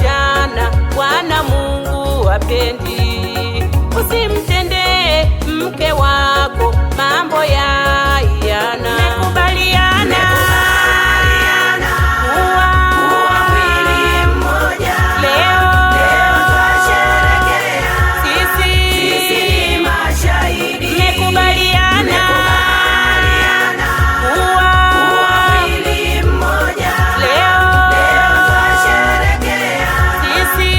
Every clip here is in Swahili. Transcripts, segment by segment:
kuachana Bwana Mungu hapendi. Usimtendee mke wako mambo ya hiana. Mmekubaliana kuwa mwili mmoja. Leo twasherehekea, sisi ni mashahidi. Mmekubaliana kuwa mwili mmoja. Leo twasherehekea, sisi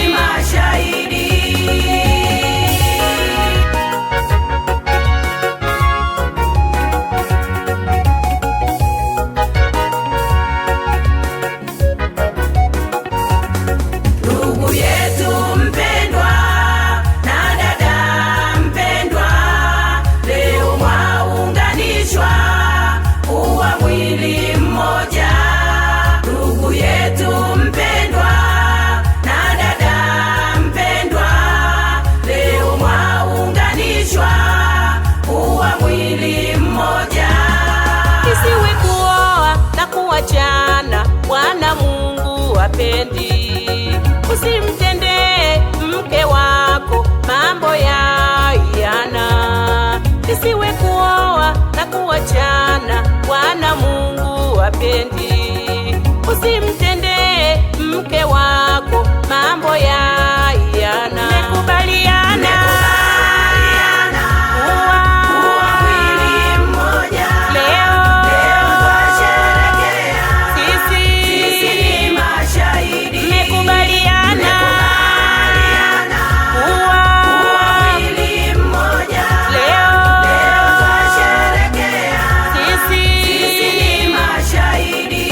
ni mashahidi. Ndugu yetu mpendwa na dada mpendwa, leo mwaunganishwa kuwa mwili mmoja. Ndugu yetu mpendwa na dada mpendwa, leo mwaunganishwa kuwa mwili mmoja. Isiwe kuoa na kuachana Bwana Mungu hapendi. Usimtendee mke wako mambo ya hiana. Isiwe kuoa na kuachana Bwana Mungu hapendi. Usimtendee mke wako mambo ya hiana. Mmekubaliana kuwa mwili mmoja. Leo twasherehekea, sisi ni mashahidi. Mmekubaliana kuwa mwili mmoja. Leo twasherehekea, sisi ni mashahidi.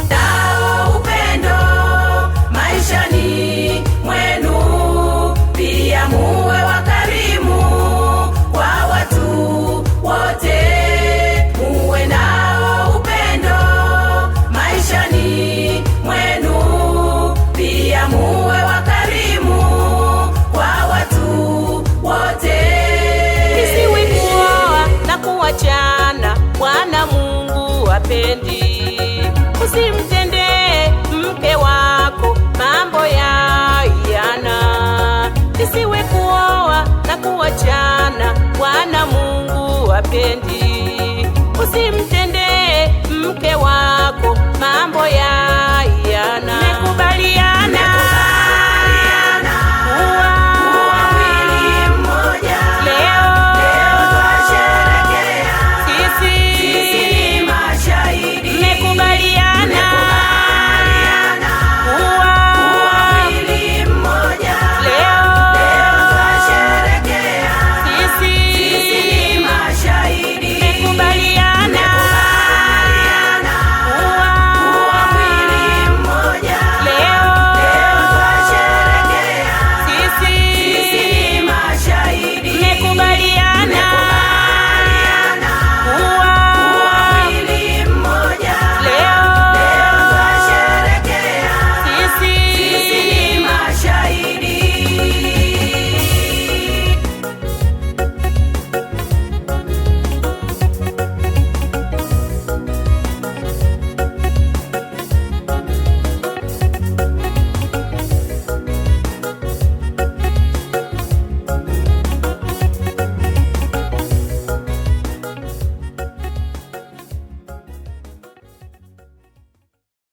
Nao upendo maishani mwenu, pia muwe wakarimu kwa watu wote. Muwe nao upendo maishani mwenu, pia muwe wakarimu kwa watu wote. Isiwe kuoa na kuachana Bwana Mungu hapendi. Usimtendee mke wako mambo ya hiana. Isiwe kuoa na kuachana Bwana Mungu hapendi. Usimtendee